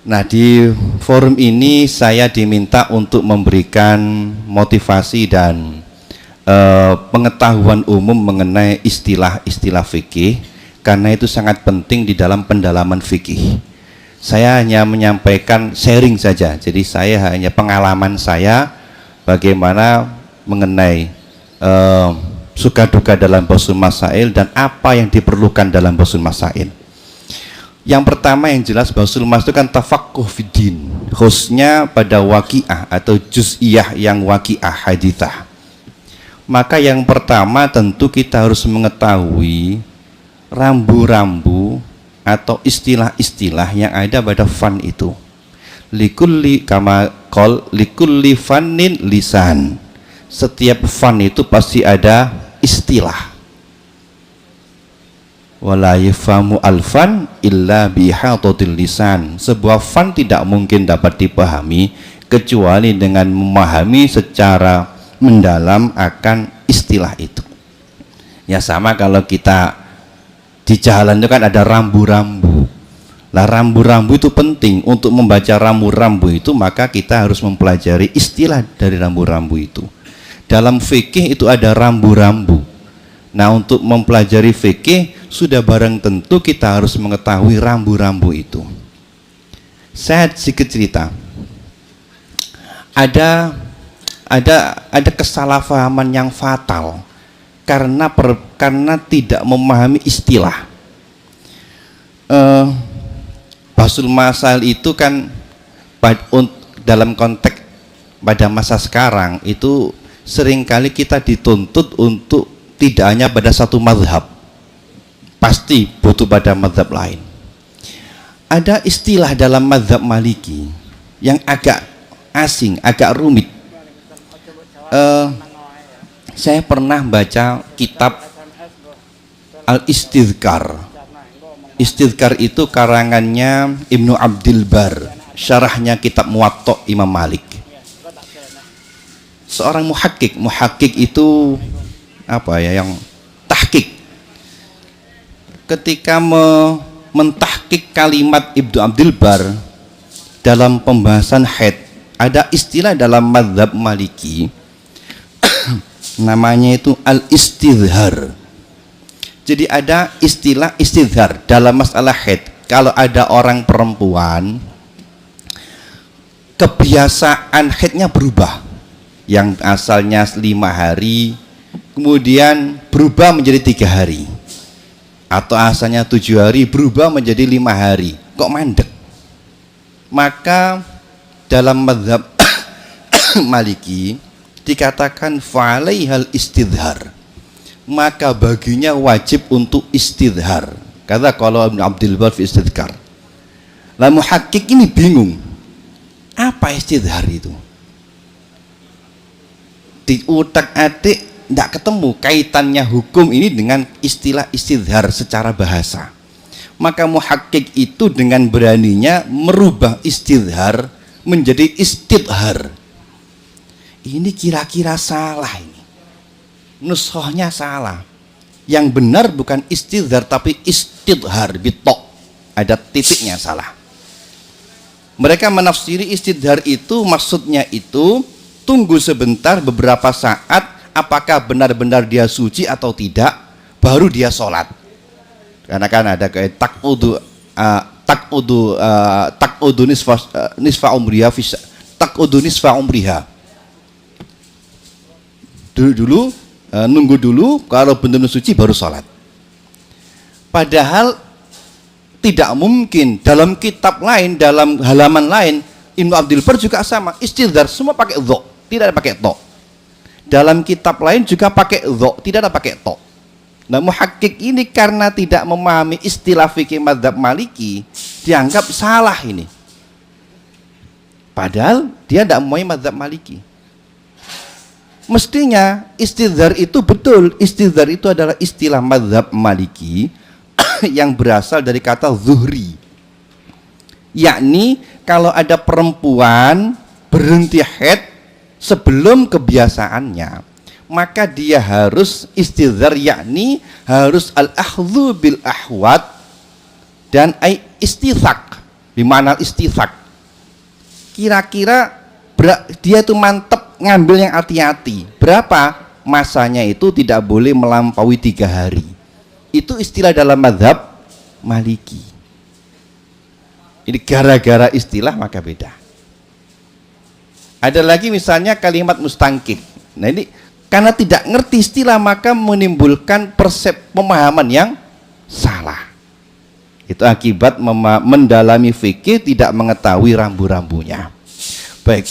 Nah, di forum ini saya diminta untuk memberikan motivasi dan pengetahuan umum mengenai istilah-istilah fikih, karena itu sangat penting di dalam pendalaman fikih. Saya hanya menyampaikan sharing saja, jadi saya hanya pengalaman saya bagaimana mengenai suka duka dalam Basul Masail dan apa yang diperlukan dalam Basul Masail. Yang pertama yang jelas Basul Mas itu kan tafaqquh fiddin, khususnya pada waqiah atau juz'iyah yang waqiah hadithah. Maka yang pertama tentu kita harus mengetahui rambu-rambu atau istilah-istilah yang ada pada fan itu. Likulli kama qol likulli fannin lisan. Setiap fan itu pasti ada istilah. Wala yafhamu alfan illa bihatatil lisan. Sebuah fan tidak mungkin dapat dipahami kecuali dengan memahami secara mendalam akan istilah itu. Ya sama kalau kita di jalan itu kan ada rambu-rambu. Lah rambu-rambu itu penting. Untuk membaca rambu-rambu itu maka kita harus mempelajari istilah dari rambu-rambu itu. Dalam fikih itu ada rambu-rambu. Nah, untuk mempelajari fikih sudah barang tentu kita harus mengetahui rambu-rambu itu. Saya sedikit cerita. Ada kesalahpahaman yang fatal karena tidak memahami istilah. Basul Masail itu kan dalam konteks pada masa sekarang itu seringkali kita dituntut untuk tidak hanya pada satu mazhab, pasti butuh pada mazhab lain. Ada istilah dalam mazhab Maliki yang agak asing, agak rumit. Saya pernah baca kitab Al-Istidhkar. Istidhkar itu karangannya Ibnu Abdil Bar, syarahnya kitab Muwatta Imam Malik. Seorang muhakkik itu apa ya, yang tahqiq. Ketika mentahqiq kalimat Ibnu Abdil Bar dalam pembahasan haid, ada istilah dalam mazhab Maliki namanya itu al-istidhar. Jadi ada istilah istidhar dalam masalah haid. Kalau ada orang perempuan kebiasaan haidnya berubah, yang asalnya 5 hari kemudian berubah menjadi 3 hari, atau asalnya 7 hari berubah menjadi 5 hari, kok mandek. Maka dalam mazhab Maliki dikatakan fa'alaihal istidhar, maka baginya wajib untuk istidhar. Kata kalau Ibnu Abdil Bar fi istidhkar. Lah muhakkik ini bingung, apa istidhar itu? Di utak-atik tidak ketemu kaitannya hukum ini dengan istilah istidhar secara bahasa. Maka muhakkik itu dengan beraninya merubah istidhar menjadi istidhar. Ini kira-kira salah ini. Nuskhahnya salah. Yang benar bukan istidhar tapi istidhar bitok. Ada titiknya salah. Mereka menafsiri istidhar itu maksudnya itu tunggu sebentar beberapa saat, apakah benar-benar dia suci atau tidak, baru dia sholat. Karena kan ada kayak takudu nisfa umriha takudu nisfa umriha. Dulu nunggu dulu, kalau benar-benar suci baru sholat. Padahal tidak mungkin. Dalam kitab lain, dalam halaman lain, Ibnu Abdil Bar juga sama, istidhar semua pakai dho, tidak ada pakai to. Dalam kitab lain juga pakai dho, tidak ada pakai to. Nah, muhakkik ini karena tidak memahami istilah fikih mazhab Maliki, dianggap salah ini. Padahal dia tidak memahami mazhab Maliki. Mestinya istidhar itu betul, istidhar itu adalah istilah mazhab Maliki yang berasal dari kata zuhri, yakni kalau ada perempuan berhenti haid sebelum kebiasaannya, maka dia harus istidhar, yakni harus al-akhdhu bil ahwat dan istithaq. bimana istithaq. Kira-kira dia itu mantep ngambil yang hati-hati. Berapa? Masanya itu tidak boleh melampaui 3 hari. Itu istilah dalam mazhab Maliki. Ini gara-gara istilah maka beda. Ada lagi misalnya kalimat mustangkid. Nah ini karena tidak ngerti istilah maka menimbulkan pemahaman yang salah. Itu akibat mendalami fikih tidak mengetahui rambu-rambunya. Baik.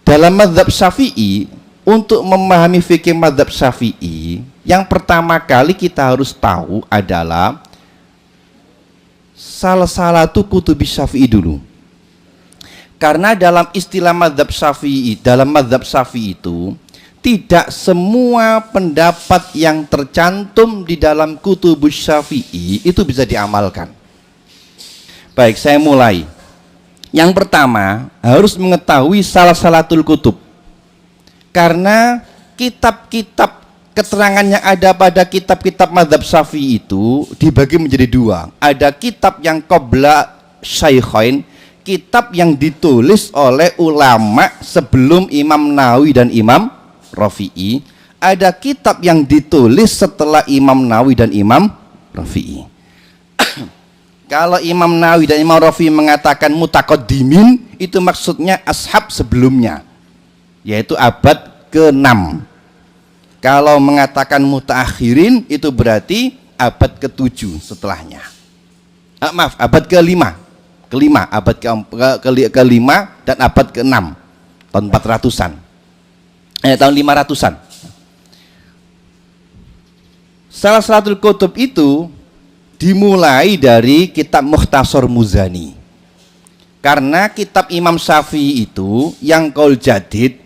Dalam mazhab Syafi'i, untuk memahami fikih mazhab Syafi'i, yang pertama kali kita harus tahu adalah salah satu kutubis Syafi'i dulu. Karena dalam istilah mazhab Syafi'i, dalam mazhab Syafi'i itu tidak semua pendapat yang tercantum di dalam kutubus Syafi'i itu bisa diamalkan. Baik, saya mulai. Yang pertama, harus mengetahui salah salatul kutub. Karena kitab-kitab keterangan yang ada pada kitab-kitab mazhab Syafi'i itu dibagi menjadi 2. Ada kitab yang qabla syaikhain, kitab yang ditulis oleh ulama sebelum Imam Nawawi dan Imam Rafi'i. Ada kitab yang ditulis setelah Imam Nawawi dan Imam Rafi'i. Kalau Imam Nawawi dan Imam Rafi'i mengatakan mutaqaddimin, itu maksudnya ashab sebelumnya, yaitu abad ke-6. Kalau mengatakan mutaakhirin, itu berarti abad ke-7 setelahnya. Maaf, abad ke-5. Abad ke-5 dan abad ke-6. Tahun 400-an. Tahun 500-an. Salah satu kutub itu dimulai dari kitab Mukhtasar Muzani. Karena kitab Imam Syafi'i itu yang qaul jadid,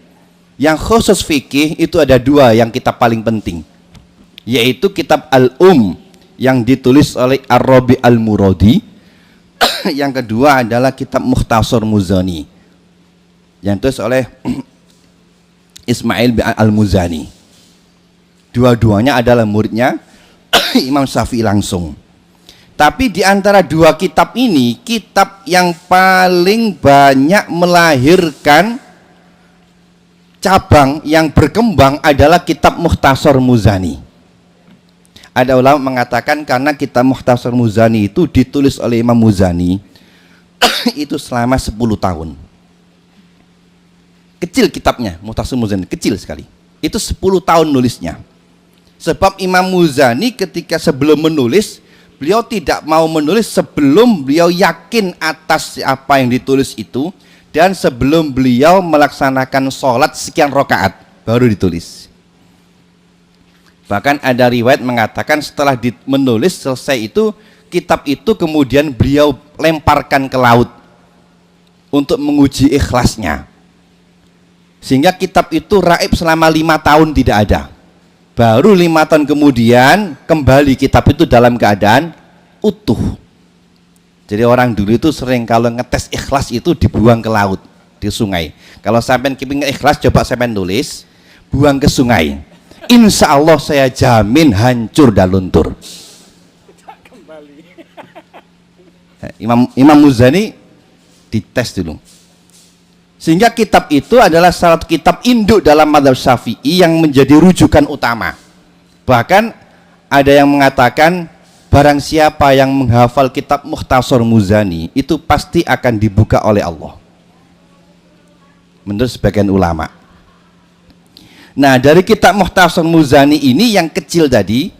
yang khusus fikih itu ada 2 yang kitab paling penting, yaitu kitab yang ditulis oleh Ar-Rabi Al-Muradi. Yang kedua adalah kitab Mukhtasar Muzani yang ditulis oleh Ismail bin Al-Muzani. Dua-duanya adalah muridnya Imam Syafi'i langsung. Tapi di antara 2 kitab ini, kitab yang paling banyak melahirkan cabang yang berkembang adalah kitab Mukhtasar Muzani. Ada ulama mengatakan karena kitab Mukhtasar Muzani itu ditulis oleh Imam Muzani itu selama 10 tahun. Kecil kitabnya, Mukhtasar Muzani, kecil sekali. Itu 10 tahun nulisnya. Sebab Imam Muzani ketika sebelum menulis, beliau tidak mau menulis sebelum beliau yakin atas apa yang ditulis itu, dan sebelum beliau melaksanakan sholat sekian rakaat baru ditulis. Bahkan ada riwayat mengatakan setelah menulis selesai itu, kitab itu kemudian beliau lemparkan ke laut untuk menguji ikhlasnya, sehingga kitab itu raib selama 5 tahun tidak ada. Baru 5 tahun kemudian kembali kitab itu dalam keadaan utuh. Jadi orang dulu itu sering kalau ngetes ikhlas itu dibuang ke laut, di sungai. Kalau sampai kepingin ikhlas, coba sampai nulis, buang ke sungai. Insya Allah saya jamin hancur dan luntur. Imam Muzani dites dulu. Sehingga kitab itu adalah salah satu kitab induk dalam mazhab Syafi'i yang menjadi rujukan utama. Bahkan ada yang mengatakan barang siapa yang menghafal kitab Mukhtasar Muzani itu pasti akan dibuka oleh Allah, menurut sebagian ulama. Nah, dari kitab Mukhtasar Muzani ini yang kecil tadi,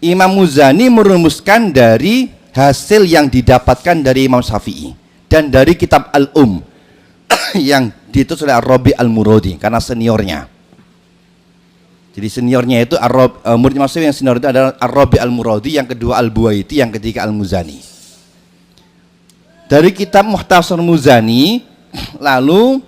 Imam Muzani merumuskan dari hasil yang didapatkan dari Imam Syafi'i dan dari kitab yang ditulis oleh Ar-Rabi Al-Muradi karena seniornya. Jadi seniornya itu murid Imam Syafi'i yang senior itu adalah Ar-Rabi Al-Muradi, yang kedua Al-Buwaiti, yang ketiga Al-Muzani. Dari kitab Mukhtasar Muzani lalu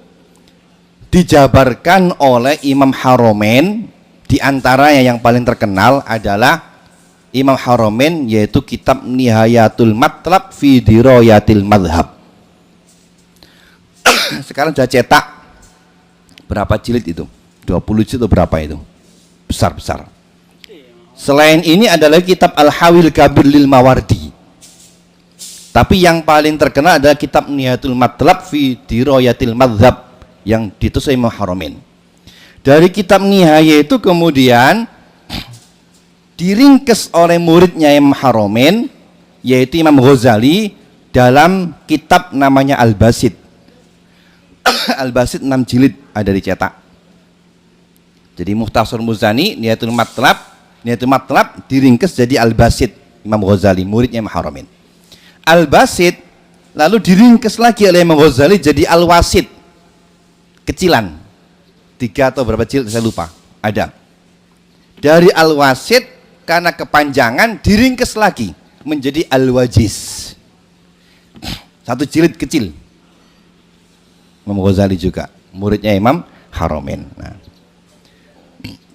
dijabarkan oleh Imam Haromen. Di antaranya yang paling terkenal adalah Imam Haromen, yaitu kitab Nihayatul Matlab fi Dirayatil Madhab. Sekarang sudah cetak berapa jilid itu? 20 jilid atau berapa itu? Besar-besar. Selain ini adalah kitab Al-Hawil Kabir lil Mawardi. Tapi yang paling terkenal adalah kitab Nihayatul Matlab fi Dirayatil Madzhab yang ditulis Imam Haramain. Dari kitab Nihaya itu kemudian diringkes oleh muridnya Imam Haramain, yaitu Imam Ghazali, dalam kitab namanya Al-Basit. Al-Basit 6 jilid ada dicetak. Jadi Mukhtasar Muzani, Nihayatul Matlab diringkes jadi Al-Basit, Imam Ghazali, muridnya Imam Haramain. Al-Basit lalu diringkes lagi oleh Imam Ghazali jadi Al-Wasit, kecilan, 3 atau berapa jilid saya lupa, ada. Dari Al-Wasit karena kepanjangan diringkes lagi menjadi Al-Wajiz, 1 jilid kecil. Imam Ghazali juga muridnya Imam Haramain. Nah,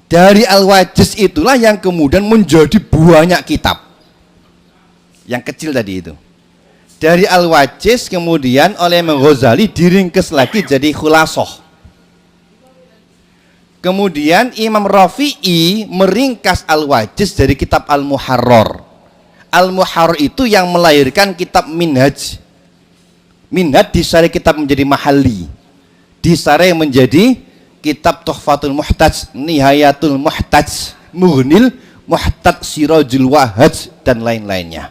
dari Al-Wajiz itulah yang kemudian menjadi banyak kitab yang kecil tadi itu. Dari Al-Wajiz kemudian oleh Imam Ghazali diringkes lagi jadi Khulasoh. Kemudian Imam Rafi'i meringkas Al-Wajiz dari kitab Al-Muharrar. Al-Muharrar itu yang melahirkan kitab Minhaj. Minhaj disare kitab menjadi Mahalli, disare menjadi kitab Tuhfatul Muhtaj, Nihayatul Muhtaj, Mughnil Muhtaj, Sirajul Wahhaj, dan lain-lainnya.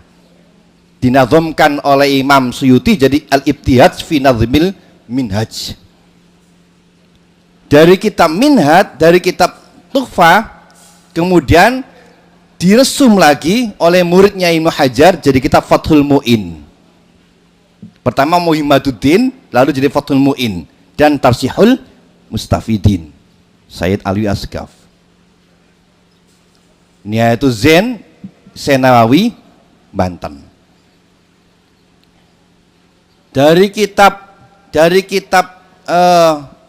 Dinazamkan oleh Imam Suyuti jadi Al-Ibtihaj fi Nazmil Minhaj. Dari kitab Minhaj, dari kitab Tuhfah, kemudian diresum lagi oleh muridnya Ibnu Hajar jadi kitab Fathul Mu'in. Pertama Muhimmaduddin, lalu jadi Fathul Mu'in, dan Tarsihul Mustafidin, Sayyid Alwi Asghaf. Nihayatul Zain, Senawawi, Banten. Dari kitab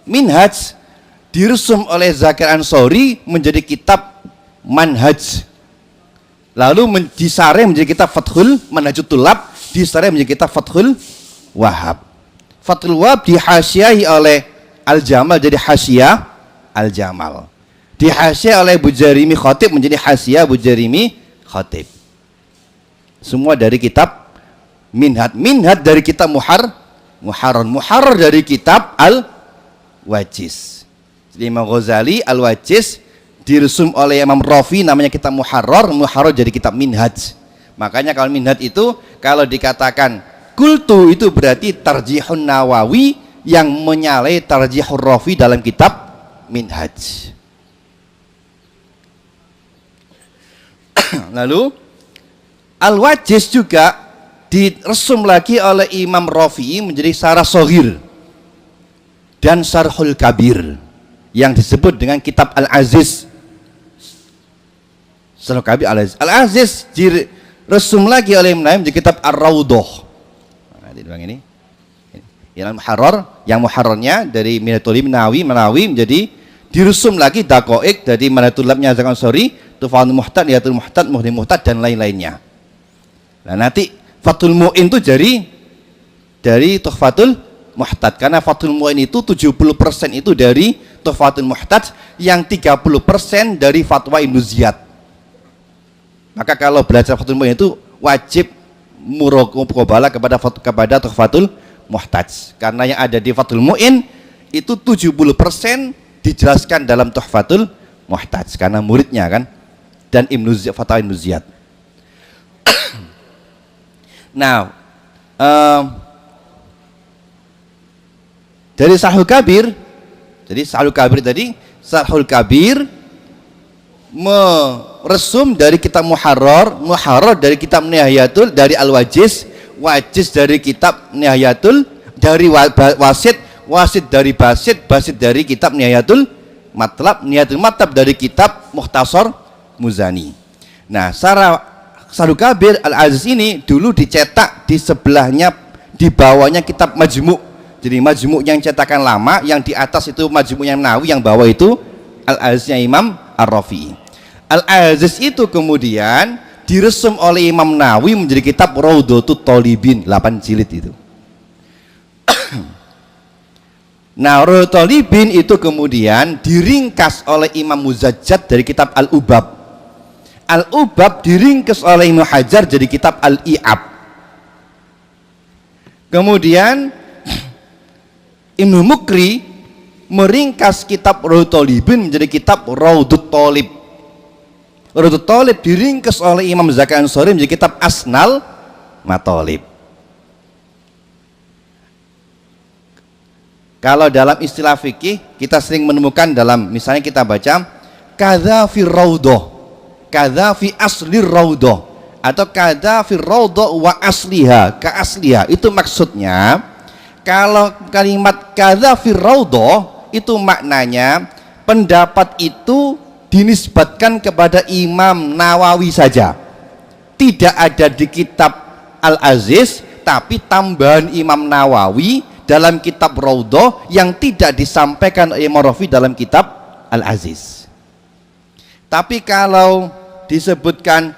Minhaj diresum oleh Zakir Ansori menjadi kitab Manhaj, lalu disare menjadi kitab Fathul Manhajut Tulab, disare menjadi kitab Fathul Wahab. Fathul Wahab dihasyiahi oleh Al-Jamal jadi Hasyiah Al-Jamal, dihasyiah oleh Bujarimi Khatib menjadi Hasyiah Bujarimi Khatib. Semua dari kitab Minhaj. Minhaj dari kitab Muharrar. Muharrar dari kitab Al-Wajiz. Jadi Imam Ghazali Al-Wajiz diresum oleh Imam Rafi namanya kitab Muharrar. Muharrar jadi kitab Minhaj. Makanya kalau Minhaj itu kalau dikatakan kultu itu berarti Tarjihun Nawawi yang menyalai Tarjihur Rafi dalam kitab Minhaj. Lalu Al-Wajiz juga diresum lagi oleh Imam Rafi'i menjadi Syarah Shaghir dan Syarhul Kabir yang disebut dengan kitab Al-Aziz. Syarhul Kabir Al-Aziz diresum lagi oleh Imam Nawawi menjadi kitab Ar-Raudhah. Nah, ini yang Muharrarnya dari Minatul Nawawi menjadi diresum lagi Daqaiq dari Minatul Labnya Zakir Ansori, Tuhfatul Muhtad, Nihayatul Muhtad, Mughni Muhtad, dan lain-lainnya. Nah, nanti Fathul Mu'in itu dari Tuhfatul Muhtad, karena Fathul Mu'in itu 70% itu dari Tuhfatul Muhtad, yang 30% dari fatwa Ibnu Ziyad. Maka kalau belajar Fathul Mu'in itu wajib muraqabah kepada Tuhfatul Muhtad, karena yang ada di Fathul Mu'in itu 70% dijelaskan dalam Tuhfatul Muhtad karena muridnya kan, dan fatwa Ibnu Ziyad. Nah, dari Syarhul Kabir, jadi Syarhul Kabir meresum dari kitab Muharrar, Muharrar dari kitab Nihayatul, dari Al-Wajiz, Wajiz dari kitab Nihayatul, dari Wasit, Wasit dari Basit, Basit dari kitab Nihayatul Matlab, Nihayatul Matlab dari kitab Mukhtasar Muzani. Nah, Syarhul Kabir Al-Aziz ini dulu dicetak di sebelahnya, di bawahnya kitab Majmu'. Jadi Majmu' yang cetakan lama, yang di atas itu Majmu' yang Nawawi, yang bawah itu Al-Aziznya Imam Ar-Rafi'i. Al-Aziz itu kemudian diresum oleh Imam Nawawi menjadi kitab Raudhatut Thalibin, 8 jilid itu. Nah, Raudhatut Thalibin itu kemudian diringkas oleh Imam Muzajjad dari kitab Al-Ubab. Al-Ubab diringkas oleh Ibnu Hajar jadi kitab Al-I'ab. Kemudian Ibnu Mukri meringkas kitab Raudhut Thalibin menjadi kitab Raudhut Thalib. Raudhut Thalib diringkas oleh Imam Zakaria Ansori menjadi kitab Asnal Mathalib. Kalau dalam istilah fikih kita sering menemukan dalam, misalnya kita baca kadza fi raudhah, kadza fi asli raudhah, atau kadza fi raudhah wa asliha, ka asliha. Itu maksudnya kalau kalimat kadza fi raudhah itu maknanya pendapat itu dinisbatkan kepada Imam Nawawi saja, tidak ada di kitab Al-Aziz, tapi tambahan Imam Nawawi dalam kitab Raudhah yang tidak disampaikan oleh Imam Rafi dalam kitab Al-Aziz. Tapi kalau disebutkan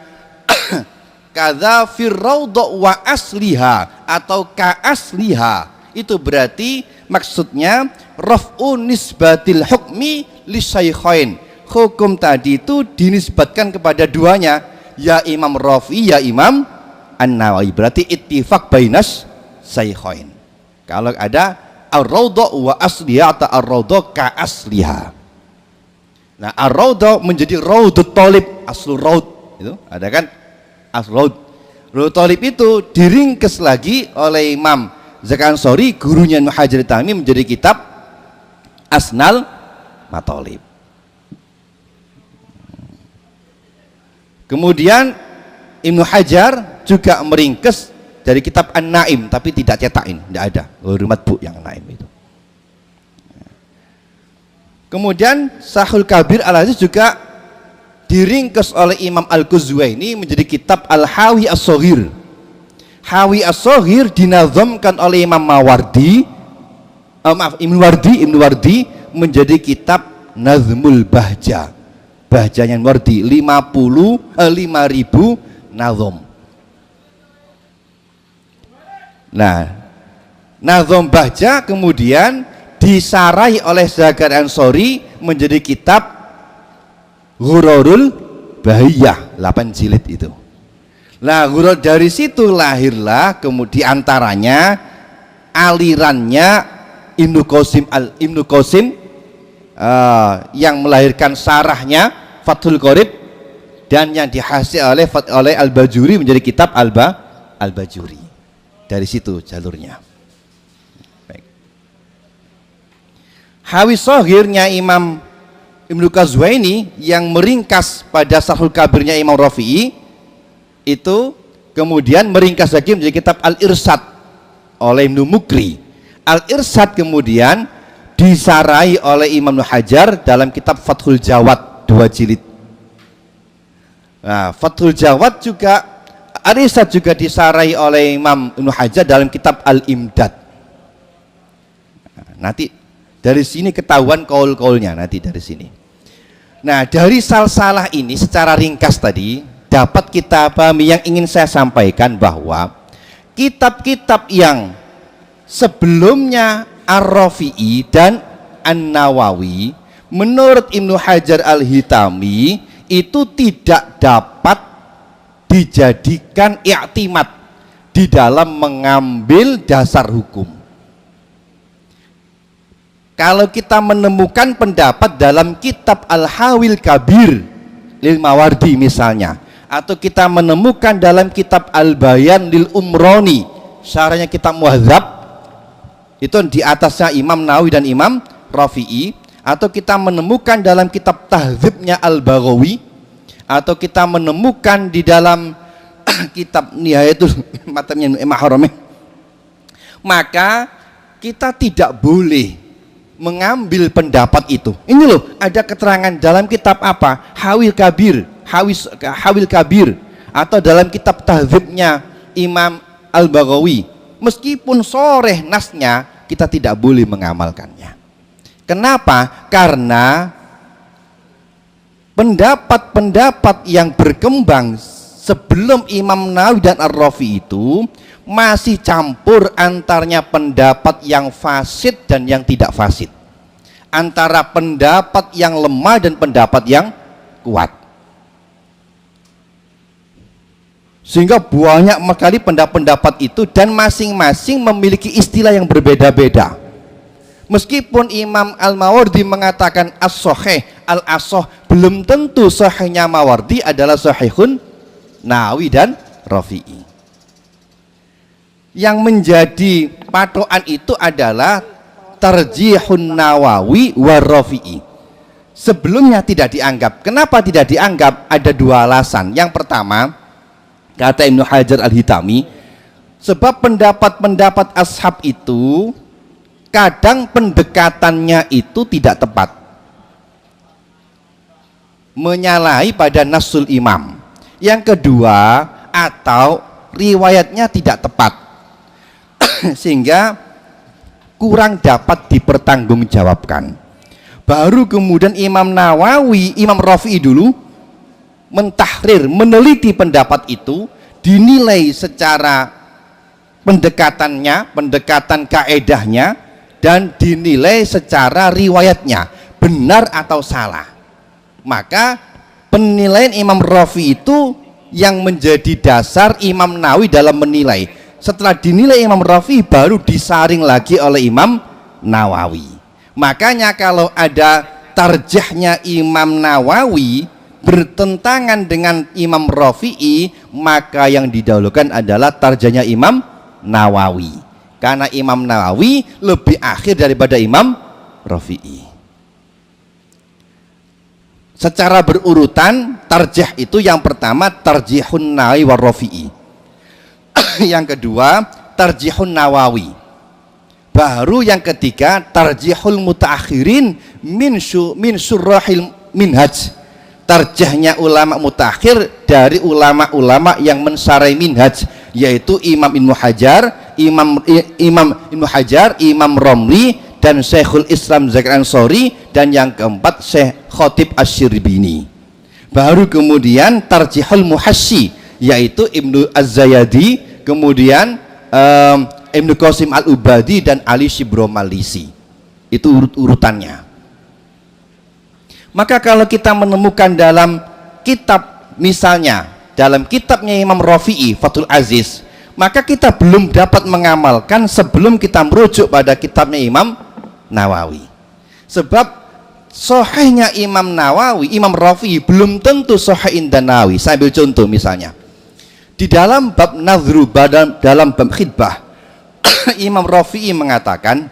kadza fir raudhah wa asliha atau ka asliha, itu berarti maksudnya raf'u nisbatil hukmi li syaikhain. Hukum tadi itu dinisbatkan kepada duanya, ya Imam Rafi ya Imam An-Nawawi. Berarti ittifaq bainas syaikhain. Kalau ada ar-raudhah wa asliha atau ar-raudhah ka asliha. Nah, ar-raudhah menjadi Raudhut Thalib, aslu raud. Itu ada kan? Aslu raud. Raudhut Thalib itu diringkes lagi oleh Imam Zakaria Ansori, gurunya Ibnu Hajar Al-Haytami, menjadi kitab Asnal Mathalib. Kemudian Ibnu Hajar juga meringkes dari kitab An-Naim, tapi tidak cetakin, tidak ada Hurmat Bu yang Naim itu. Kemudian Sahul Kabir Al-Aziz juga diringkes oleh Imam Al-Quzwaini menjadi kitab Al-Hawi As-Shaghir. Hawi As-Shaghir dinazamkan oleh Imam Mawardi, Ibnu Wardi menjadi kitab Nazmul Bahja. Bahjanya Wardi 5.000 nazam. Nah, nazam Bahja kemudian disarai oleh Zakaria Ansori menjadi kitab Ghurarul Bahiyah, 8 jilid itu. Nah, dari situ lahirlah kemudian antaranya alirannya Ibnu Qasim yang melahirkan sarahnya Fathul Qorib, dan yang dihasil oleh Al-Bajuri menjadi kitab Al-Bajuri. Dari situ jalurnya. Baik. Hawi Shaghirnya Imam Ibnu Qazwaini yang meringkas pada Sahul Kabirnya Imam Rafi'i itu kemudian meringkas lagi menjadi kitab Al-Irsyad oleh Ibnu Mukri. Al-Irsyad kemudian disarai oleh Imam Ibnu Hajar dalam kitab Fathul Jawad 2 jilid. Nah, Fathul Jawad juga, Al-Irsyad juga disarai oleh Imam Ibnu Hajar dalam kitab Al-Imdad. Nanti dari sini ketahuan kaul-kaulnya nanti dari sini. Nah, dari salsalah ini secara ringkas tadi dapat kita pahami yang ingin saya sampaikan, bahwa kitab-kitab yang sebelumnya Ar-Rafi'i dan An-Nawawi menurut Ibnu Hajar Al-Haytami itu tidak dapat dijadikan i'timad di dalam mengambil dasar hukum. Kalau kita menemukan pendapat dalam kitab Al-Hawil Kabir lil Mawardi misalnya, atau kita menemukan dalam kitab Al-Bayan lil Umroni, syarahnya kitab Muhadzab, itu di atasnya Imam Nawawi dan Imam Rafi'i, atau kita menemukan dalam kitab Tahdzibnya Al-Baghawi, atau kita menemukan di dalam kitab Nihayatul Matamnya Imam Haramain, maka kita tidak boleh mengambil pendapat itu. Ini loh, ada keterangan dalam kitab apa? Hawil Kabir, Hawil Kabir, atau dalam kitab Tahdzibnya Imam Al-Baghawi. Meskipun soreh nasnya, kita tidak boleh mengamalkannya. Kenapa? Karena pendapat-pendapat yang berkembang sebelum Imam Nawawi dan Ar-Rafi itu masih campur antaranya pendapat yang fasid dan yang tidak fasid, antara pendapat yang lemah dan pendapat yang kuat. Sehingga banyak sekali pendapat-pendapat itu dan masing-masing memiliki istilah yang berbeda-beda. Meskipun Imam Al-Mawardi mengatakan as-sahih al-asoh, belum tentu sahihnya Mawardi adalah sahihun Nawawi dan Rafi'i. Yang menjadi patokan itu adalah tarjihun Nawawi wa Rafi'i. Sebelumnya tidak dianggap. Kenapa tidak dianggap? Ada dua alasan. Yang pertama, kata Ibnu Hajar Al-Hitami, sebab pendapat-pendapat ashab itu kadang pendekatannya itu tidak tepat, menyalahi pada nasul imam. Yang kedua, atau riwayatnya tidak tepat sehingga kurang dapat dipertanggungjawabkan. Baru kemudian Imam Nawawi, Imam Rafi'i dulu mentahrir, meneliti pendapat itu, dinilai secara pendekatannya, pendekatan kaedahnya, dan dinilai secara riwayatnya benar atau salah. Maka penilaian Imam Rafi'i itu yang menjadi dasar Imam Nawawi dalam menilai. Setelah dinilai Imam Rafi'i baru disaring lagi oleh Imam Nawawi. Makanya kalau ada tarjahnya Imam Nawawi bertentangan dengan Imam Rafi'i, maka yang didahulukan adalah tarjahnya Imam Nawawi, karena Imam Nawawi lebih akhir daripada Imam Rafi'i. Secara berurutan tarjih itu, yang pertama tarjihun Nawawi wa Rafi'i, yang kedua tarjihun Nawawi, baru yang ketiga tarjihul mutaakhirin min surahil minhaj, tarjihnya ulama mutakhir dari ulama-ulama yang mensarai minhaj, yaitu Imam Ibnu Hajar, Imam Ibnu Hajar, Imam Romli, dan Syekhul Islam Zakaria Ansori, dan yang keempat Syekh Khatib Asy-Syirbini. Baru kemudian tarjihul muhassi, yaitu Ibnu Az-Zayadi, kemudian Ibnu Qasim Al-Ubadi, dan Ali Shibromalisi. Itu urutannya. Maka kalau kita menemukan dalam kitab, misalnya dalam kitabnya Imam Rafi'i Fathul Aziz, maka kita belum dapat mengamalkan sebelum kita merujuk pada kitabnya Imam Nawawi. Sebab sahihnya Imam Nawawi, Imam Rafi'i belum tentu sahih inda Nawawi. Saya ambil contoh misalnya di dalam bab nadhru, dalam bab khidbah, Imam Rafi'i mengatakan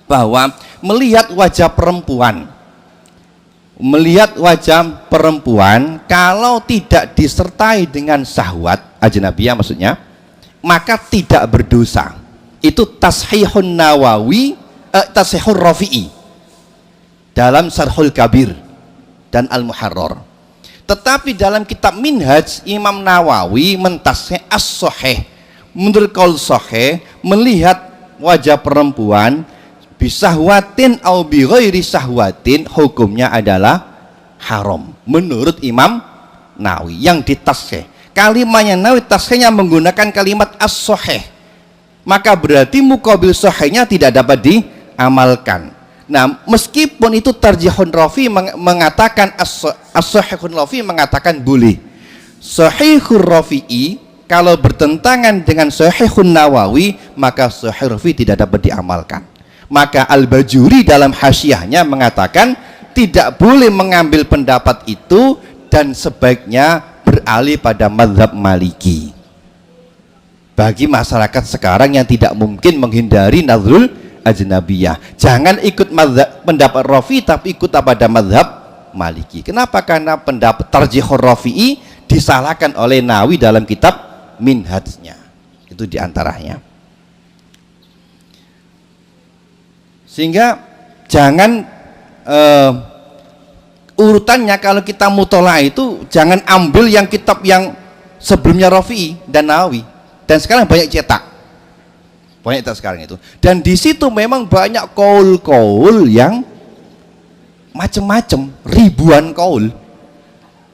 bahwa melihat wajah perempuan, kalau tidak disertai dengan syahwat ajnabiyah maksudnya, maka tidak berdosa. Itu tashihun Nawawi, tashihun Rafi'i dalam Syarhul Kabir dan Al-Muharrar. Tetapi dalam kitab Minhaj, Imam Nawawi mentashih as-sahih, menurut qaul sahih, melihat wajah perempuan bisahwatin au bi ghairi sahwatin, hukumnya adalah haram menurut Imam Nawawi yang ditashih. Kalimatnya Nawawi tashihnya menggunakan kalimat as-sahih, maka berarti muqabil sahihnya tidak dapat diamalkan. Nah, meskipun itu tarjihun Rafi mengatakan as-sahihun Rafi mengatakan boleh. Sahihur Rafi'i kalau bertentangan dengan sahihun Nawawi, maka sahih Rafi tidak dapat diamalkan. Maka Al-Bajuri dalam hasyiahnya mengatakan tidak boleh mengambil pendapat itu dan sebaiknya beralih pada mazhab Maliki. Bagi masyarakat sekarang yang tidak mungkin menghindari nazrul ajnabiyah, jangan ikut mazhab pendapat Rafi, tapi ikut pada mazhab Maliki. Kenapa? Karena pendapat tarjihur Rafi'i disalahkan oleh Nawawi dalam kitab Minhajnya. Itu diantaranya. Sehingga jangan urutannya kalau kita mutolaah itu jangan ambil yang kitab yang sebelumnya Rafi'i dan Nawawi, dan sekarang banyak cetak sekarang itu, dan di situ memang banyak kaul-kaul yang macam-macam, ribuan kaul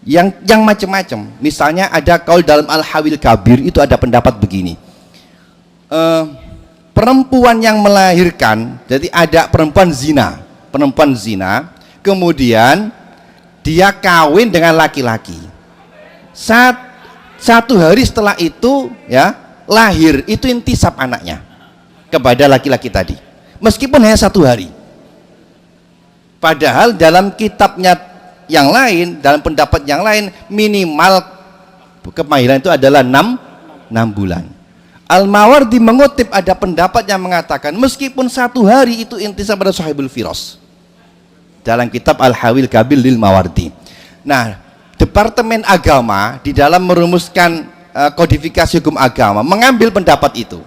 yang macam-macam. Misalnya ada kaul dalam Al-Hawil Kabir, itu ada pendapat begini, perempuan yang melahirkan, jadi ada perempuan zina, kemudian dia kawin dengan laki-laki, 1 hari setelah itu ya lahir, itu intisab anaknya kepada laki-laki tadi, meskipun hanya 1 hari. Padahal dalam kitabnya yang lain, dalam pendapat yang lain, minimal kemahiran itu adalah 6 bulan. Al-Mawardi mengutip ada pendapat yang mengatakan meskipun 1 hari itu intisab pada sahibul firas, dalam kitab Al-Hawil Kabil lil Mawardi. Nah, Departemen Agama di dalam merumuskan kodifikasi hukum agama mengambil pendapat itu.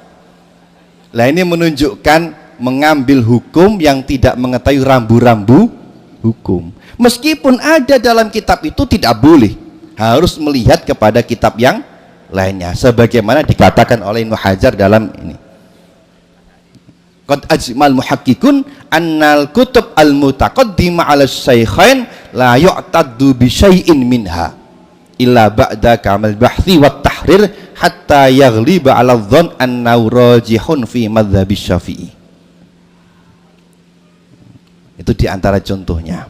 Nah, ini menunjukkan mengambil hukum yang tidak mengetahui rambu-rambu hukum. Meskipun ada dalam kitab itu, tidak boleh, harus melihat kepada kitab yang lainnya, sebagaimana dikatakan oleh Ibnu Hajar dalam ini. Qad ajmal muhakkikun annal kutub al-mutaqaddimah 'ala syaikhain la yu'taddu bi syai'in minha illa ba'da kamal bahthi wat tahrir hatta yaghliba 'ala dhann annahu rajihun fi madzhab Syafi'i. Itu diantara contohnya.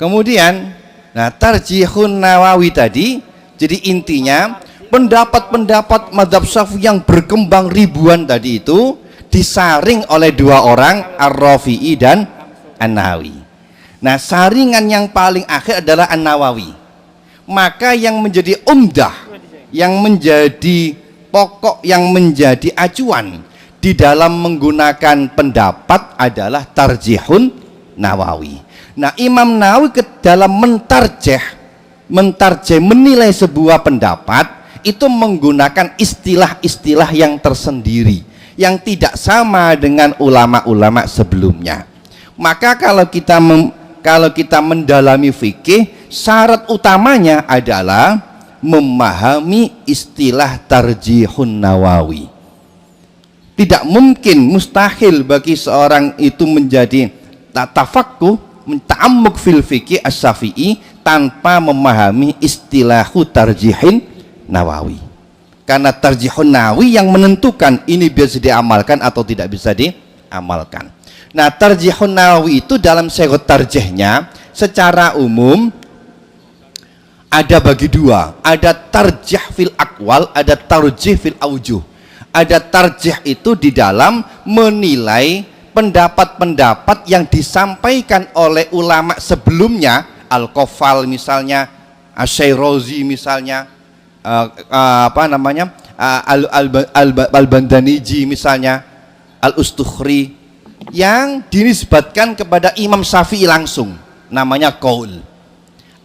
Kemudian, nah, tarjihun Nawawi tadi, jadi intinya pendapat-pendapat mazhab Syafi'i yang berkembang ribuan tadi itu disaring oleh 2 orang, Ar-Rafi'i dan An-Nawawi. Nah, saringan yang paling akhir adalah An-Nawawi. Maka yang menjadi umdah, yang menjadi pokok, yang menjadi acuan di dalam menggunakan pendapat adalah tarjihun Nawawi. Nah, Imam Nawawi dalam mentarjih menilai sebuah pendapat itu menggunakan istilah-istilah yang tersendiri, yang tidak sama dengan ulama-ulama sebelumnya. Maka kalau kita mendalami fikih, syarat utamanya adalah memahami istilah tarjihun Nawawi. Tidak mungkin, mustahil bagi seorang itu menjadi tafaqquh, ta'ammuk fil fikih as-Syafi'i tanpa memahami istilahu tarjihin Nawawi. Karena tarjihun Nawawi yang menentukan ini bisa diamalkan atau tidak bisa diamalkan. Nah, tarjihun Nawawi itu dalam syarat tarjihnya secara umum ada bagi 2. Ada tarjih fil aqwal, ada tarjih fil aujuh. Ada tarjih itu di dalam menilai pendapat-pendapat yang disampaikan oleh ulama sebelumnya, Al-Qafal misalnya, Asy-Syairazi misalnya, Al-Bandaniji misalnya, Al-Ustukhri, yang dinisbatkan kepada Imam Syafi'i langsung, namanya qaul.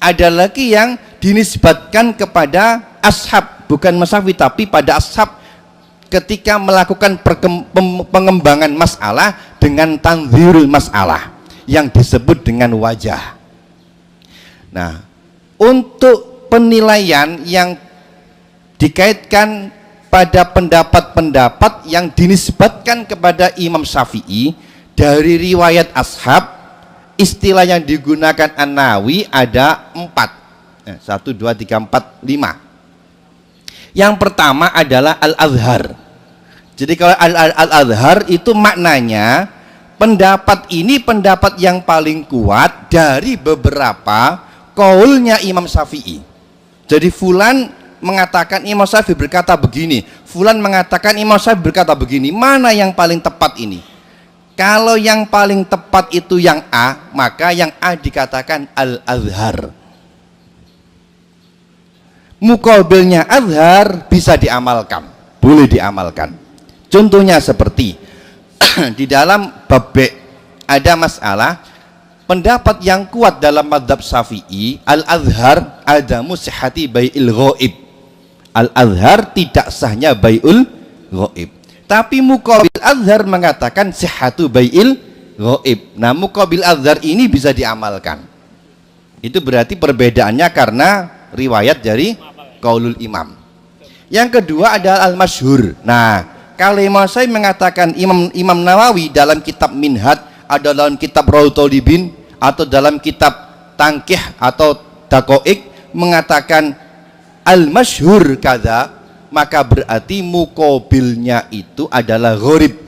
Ada lagi yang dinisbatkan kepada ashab, bukan Syafi'i tapi pada ashab ketika melakukan pengembangan masalah dengan tanzirul masalah yang disebut dengan wajah. Nah, untuk penilaian yang dikaitkan pada pendapat-pendapat yang dinisbatkan kepada Imam Syafi'i dari riwayat ashab, istilah yang digunakan An-Nawawi ada 4. 1, 2, 3, 4, 5. Yang pertama adalah Al-Azhar. Jadi kalau Al-Azhar itu maknanya pendapat ini pendapat yang paling kuat dari beberapa qaulnya Imam Syafi'i. Jadi fulan mengatakan Imam Syafi'i berkata begini, fulan mengatakan Imam Syafi'i berkata begini, mana yang paling tepat ini? Kalau yang paling tepat itu yang A, maka yang A dikatakan Al-Azhar. Muqabilnya Azhar bisa diamalkan, boleh diamalkan. Contohnya seperti di dalam bab B ada masalah pendapat yang kuat dalam mazhab Syafi'i, Al-Azhar adamu sihhati bai'il ghaib. Al-Azhar tidak sahnya bai'ul ghaib. Tapi muqabil Azhar mengatakan sihhatu bai'il ghaib. Nah, muqabil Azhar ini bisa diamalkan. Itu berarti perbedaannya karena riwayat dari qaulul imam. Yang kedua adalah al-masyhur. Nah, kalau Imam Syafi'i mengatakan Imam Nawawi dalam kitab Minhaj, ada dalam kitab Raudhatul Thalibin, atau dalam kitab Tangkih atau Daqaiq mengatakan al-masyhur kada, maka berarti muqabilnya itu adalah gharib.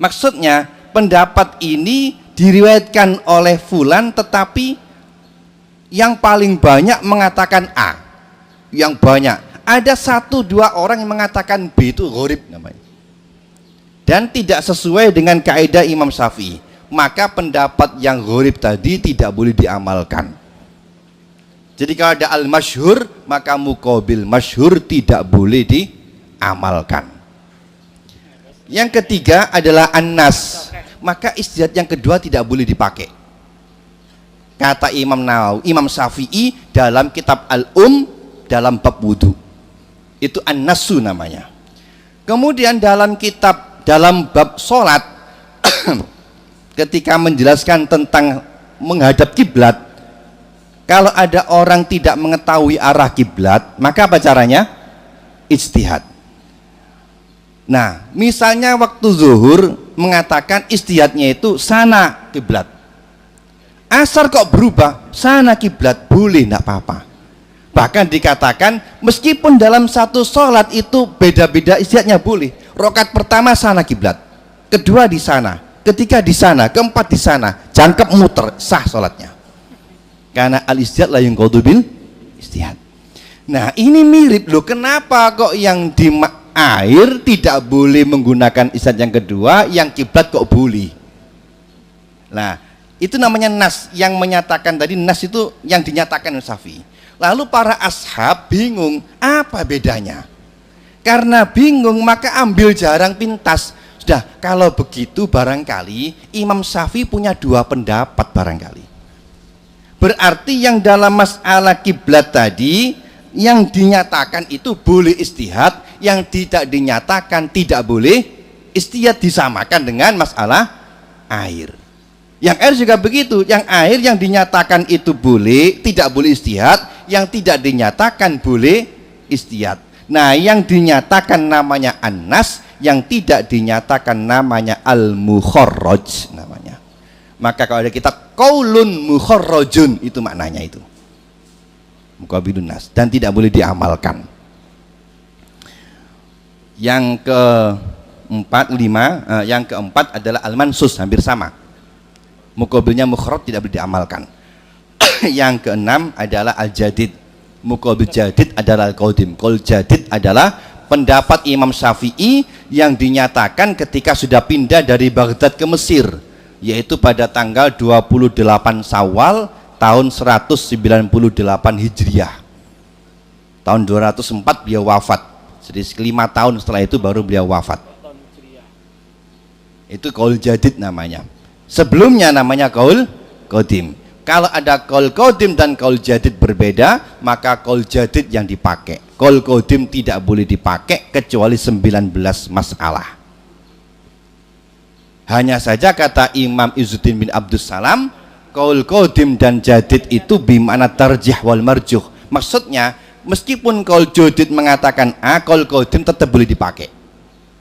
Maksudnya pendapat ini diriwayatkan oleh fulan tetapi yang paling banyak mengatakan A, yang banyak. Ada 1-2 orang yang mengatakan B, itu gharib namanya, dan tidak sesuai dengan kaidah Imam Syafi'i. Maka pendapat yang gharib tadi tidak boleh diamalkan. Jadi kalau ada al-masyhur, maka muqabil masyhur tidak boleh diamalkan. Yang ketiga adalah an-nas, maka ijtihad yang kedua tidak boleh dipakai. Kata Imam Nawawi, Imam Syafi'i dalam kitab dalam bab wudu, itu an-nasu namanya. Kemudian dalam bab sholat ketika menjelaskan tentang menghadap kiblat, kalau ada orang tidak mengetahui arah kiblat, maka apa caranya? Ijtihad. Nah, misalnya waktu zuhur mengatakan ijtihadnya itu sana kiblat. Asar kok berubah, sana kiblat, boleh, tidak apa-apa. Bahkan dikatakan meskipun dalam satu sholat itu beda-beda ijtihadnya boleh. Rakaat pertama sana kiblat, kedua di sana, ketiga di sana, keempat di sana, jangkep muter, sah sholatnya. Karena al-ijtihad la yunqadu bil ijtihad. Nah, ini mirip loh, kenapa kok yang di air tidak boleh menggunakan ijtihad yang kedua, yang kiblat kok boleh? Nah, itu namanya nas, yang menyatakan tadi, nas itu yang dinyatakan Syafi'i. Lalu para ashab bingung, apa bedanya? Karena bingung maka ambil jarang pintas. Sudah, kalau begitu barangkali Imam Syafi'i punya 2 pendapat barangkali. Berarti yang dalam masalah kiblat tadi yang dinyatakan itu boleh ijtihad, yang tidak dinyatakan tidak boleh ijtihad, disamakan dengan masalah air. Yang air juga begitu, yang air yang dinyatakan itu boleh, tidak boleh ijtihad, yang tidak dinyatakan boleh ijtihad. Nah, yang dinyatakan namanya an-nas, yang tidak dinyatakan namanya al-mukharraj namanya. Maka kalau ada kitab qaulun mukharrajun, itu maknanya itu muqabilun nas, dan tidak boleh diamalkan. Yang keempat adalah al-mansus, hampir sama, muqabilnya mukharraj, tidak boleh diamalkan. Yang keenam adalah al-jadid, muqabil jadid adalah al-qadim. Qaul jadid adalah pendapat Imam Syafi'i yang dinyatakan ketika sudah pindah dari Baghdad ke Mesir, yaitu pada tanggal 28 Syawal tahun 198 Hijriah. Tahun 204 beliau wafat. Jadi 5 tahun setelah itu baru beliau wafat. Itu qaul jadid namanya. Sebelumnya namanya qaul qadim. Kalau ada qaul qadim dan qaul jadid berbeda, maka qaul jadid yang dipakai. Qaul qadim tidak boleh dipakai kecuali 19 masalah. Hanya saja kata Imam Izzuddin bin Abdus Salam, qaul qadim dan jadid itu bimana tarjih wal marjuh. Maksudnya meskipun qaul jadid mengatakan A, qaul qadim tetap boleh dipakai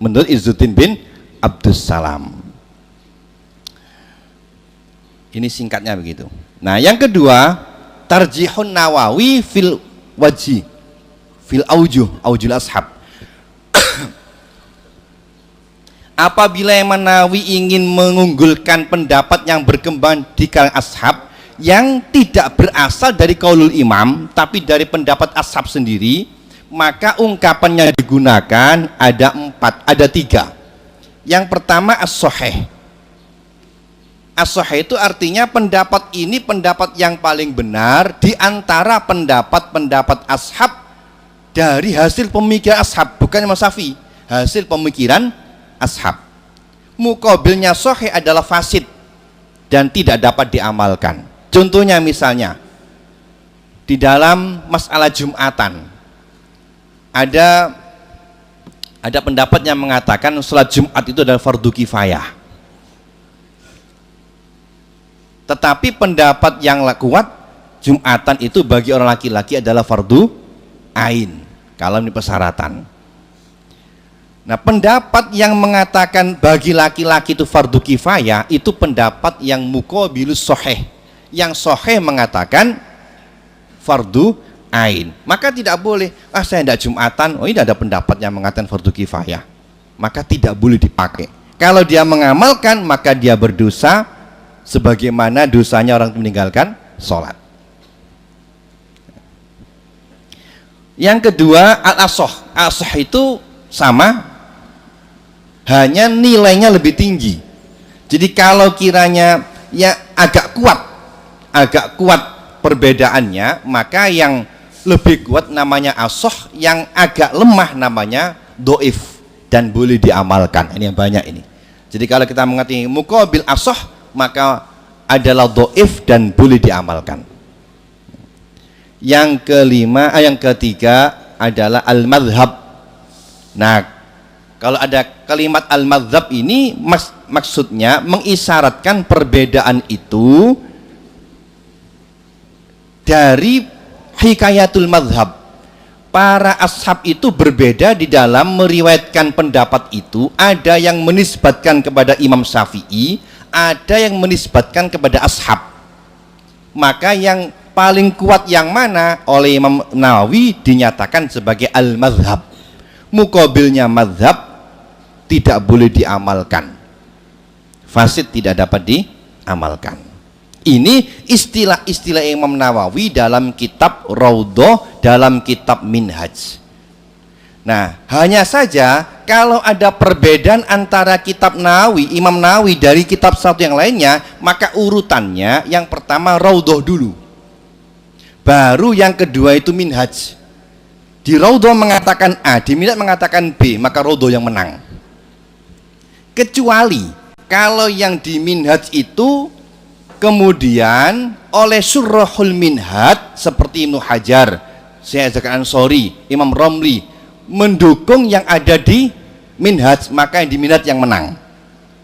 menurut Izzuddin bin Abdus Salam. Ini singkatnya begitu. Nah, yang kedua, tarjihun Nawawi fil wajhi fil aujul ashab. Apabila Imam Nawawi ingin mengunggulkan pendapat yang berkembang di kalangan ashab yang tidak berasal dari qaulul imam tapi dari pendapat ashab sendiri, maka ungkapan yang digunakan ada 3. Yang pertama as-sahih. As-sahih itu artinya pendapat ini pendapat yang paling benar di antara pendapat-pendapat ashab dari hasil pemikiran ashab, bukan Imam Syafi'i, hasil pemikiran ashab. Muqabilnya sahih adalah fasid dan tidak dapat diamalkan. Contohnya misalnya di dalam masalah Jumatan ada pendapat yang mengatakan salat Jumat itu adalah fardu kifayah. Tetapi pendapat yang kuat, Jumatan itu bagi orang laki-laki adalah fardu ain kalau ini persyaratan. Nah, pendapat yang mengatakan bagi laki-laki itu fardu kifayah itu pendapat yang muqabilus sahih. Yang sahih mengatakan fardu ain. Maka tidak boleh, saya tidak Jumatan, ini ada pendapat yang mengatakan fardu kifayah. Maka tidak boleh dipakai. Kalau dia mengamalkan, maka dia berdosa sebagaimana dosanya orang meninggalkan sholat. Yang kedua al-asoh. Asoh itu sama, hanya nilainya lebih tinggi. Jadi kalau kiranya ya agak kuat perbedaannya, maka yang lebih kuat namanya asoh, yang agak lemah namanya doif dan boleh diamalkan. Ini yang banyak ini. Jadi kalau kita mengerti muqabil asoh, maka adalah doif dan boleh diamalkan. Yang ketiga adalah al-madhab. Nah, kalau ada kalimat al-madhab ini maksudnya mengisyaratkan perbedaan itu dari hikayatul madhab. Para ashab itu berbeda di dalam meriwayatkan pendapat itu. Ada yang menisbatkan kepada Imam Syafi'i, ada yang menisbatkan kepada ashab. Maka yang paling kuat yang mana oleh Imam Nawawi dinyatakan sebagai al-madhab. Muqabilnya madhab tidak boleh diamalkan, fasid tidak dapat diamalkan. Ini istilah-istilah Imam Nawawi dalam kitab Raudhah, dalam kitab Minhaj. Nah, hanya saja kalau ada perbedaan antara kitab Nawawi, Imam Nawawi dari kitab satu yang lainnya, maka urutannya yang pertama Raudhah dulu, baru yang kedua itu Minhaj. Di Raudhah mengatakan A, di Minhaj mengatakan B, maka Raudhah yang menang. Kecuali kalau yang di Minhaj itu kemudian oleh Syurahul Minhaj seperti Ibnu Hajar, Syekh Al-Ansori, Imam Romli mendukung yang ada di Minhaj, maka yang di Minhaj yang menang.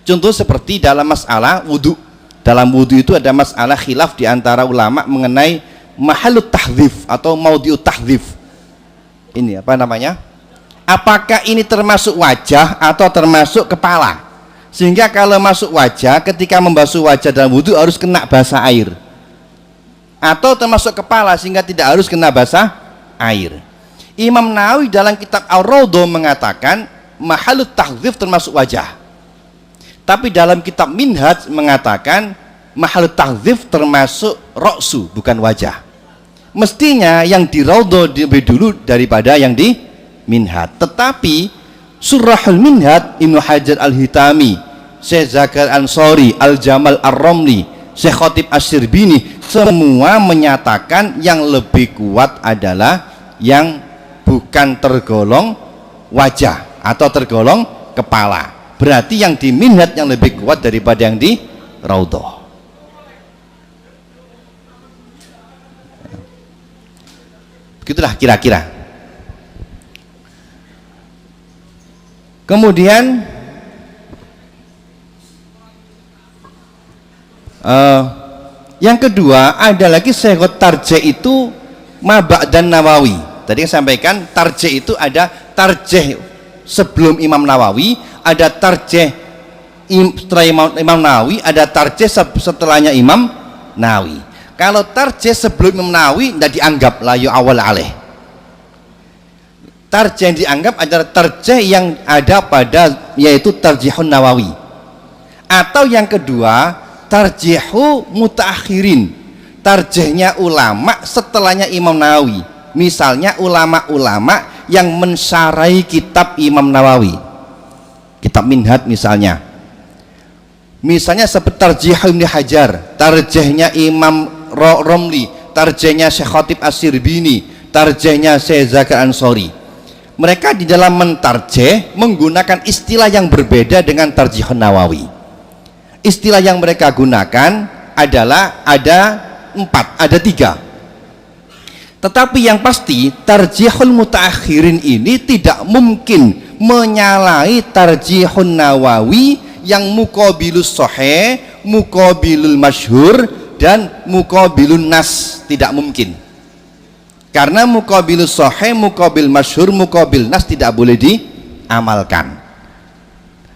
Contoh seperti dalam masalah wudu. Dalam wudu itu ada masalah khilaf di antara ulama mengenai mahalut tahdhif atau maudiut tahdhif. Ini apa namanya? Apakah ini termasuk wajah atau termasuk kepala? Sehingga kalau masuk wajah, ketika membasuh wajah dalam wudhu harus kena basah air, atau termasuk kepala sehingga tidak harus kena basah air. Imam Nawawi dalam kitab Ar-Raudhah mengatakan mahalut tahdhif termasuk wajah, tapi dalam kitab Minhaj mengatakan mahalut tahdhif termasuk ra'su, bukan wajah. Mestinya yang di Raudhah lebih dulu daripada yang di Minhaj. Tetapi Surahul Minhaj, Ibnu Hajar Al-Hitami, Syekh Zakaria Al-Ansori, Al-Jamal Ar-Romli, Syekh Khatib Asy-Syirbini, semua menyatakan yang lebih kuat adalah yang bukan tergolong wajah atau tergolong kepala. Berarti yang di Minhaj yang lebih kuat daripada yang di Raudhah. Begitulah kira-kira. Kemudian yang kedua ada lagi Syekh Tarjih itu Mabak dan Nawawi. Tadi saya sampaikan Tarjih itu ada tarjih sebelum Imam Nawawi, ada tarjih setelah Imam Nawawi, ada tarjih setelahnya Imam Nawawi. Kalau tarjih sebelum Imam Nawawi tidak dianggap la yu'awwal alaih. Tarjih yang dianggap adalah tarjih yang ada pada, yaitu tarjihun Nawawi. Atau yang kedua tarjihu mutaakhirin, tarjihnya ulama setelahnya Imam Nawawi. Misalnya ulama-ulama yang mensyarahi kitab Imam Nawawi, kitab Minhaj misalnya seperti tarjih Ibnu Hajar, tarjihnya Imam Romli, tarjihnya Syekh Khatib Asy-Syirbini, tarjihnya Syekh Zakaria Al-Ansori. Mereka di dalam mentarjih menggunakan istilah yang berbeda dengan tarjihun Nawawi. Istilah yang mereka gunakan adalah ada tiga. Tetapi yang pasti tarjihul mutaakhirin ini tidak mungkin menyalahi tarjihun Nawawi yang muqabilus sahih, muqabilul masyhur, dan muqabilun nas. Tidak mungkin. Karena muqabilus sahih, muqabil masyhur, muqabil nas tidak boleh diamalkan.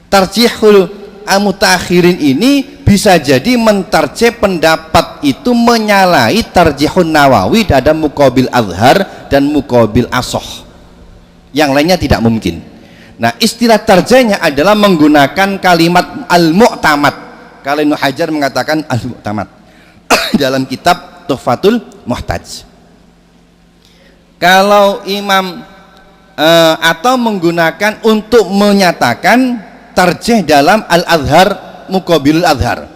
Tarjihul mutaakhirin ini bisa jadi mentarjih pendapat itu menyalahi tarjihun Nawawi, ada muqabil azhar dan muqabil asoh. Yang lainnya tidak mungkin. Nah, istilah tarjihnya adalah menggunakan kalimat al-mu'tamad. Kalau Ibnu Hajar mengatakan al-mu'tamad dalam kitab Tuhfatul Muhtaj. Kalau imam atau menggunakan untuk menyatakan tarjih dalam al-azhar muqabilul azhar.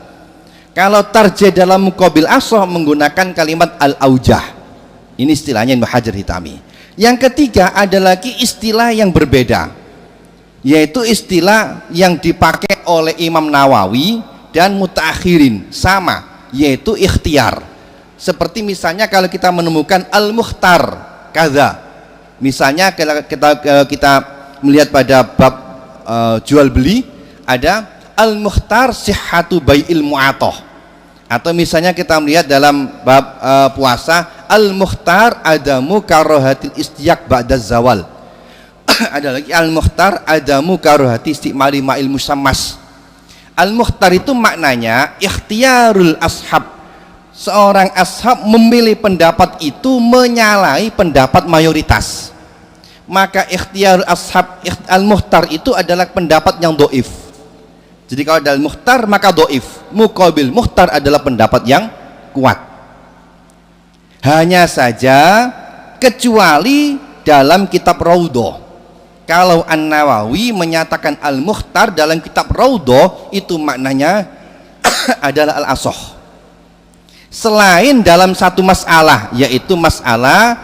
Kalau tarjih dalam muqabil asah menggunakan kalimat al-aujah. Ini istilahnya Ibnu Hajar Hitami. Yang ketiga ada lagi istilah yang berbeda, yaitu istilah yang dipakai oleh Imam Nawawi dan mutakhirin sama, yaitu ikhtiar. Seperti misalnya kalau kita menemukan al-mukhtar kaza, misalnya kita melihat pada bab jual beli ada al-mukhtar sihhatu bai'il mu'atoh, atau misalnya kita melihat dalam bab puasa al-mukhtar adamu karohatil istiyak ba'da zawal. Ada lagi al-mukhtar adamu karohati istimali ma'il musammas. Al-mukhtar itu maknanya ikhtiarul ashab, seorang ashab memilih pendapat itu menyalahi pendapat mayoritas. Maka ikhtiarul ashab al-mukhtar itu adalah pendapat yang doif. Jadi kalau ada al-mukhtar maka doif, muqabil mukhtar adalah pendapat yang kuat. Hanya saja kecuali dalam kitab Raudhah. Kalau An-Nawawi menyatakan al-mukhtar dalam kitab Raudhah itu maknanya adalah al-asah. Selain dalam satu masalah, yaitu masalah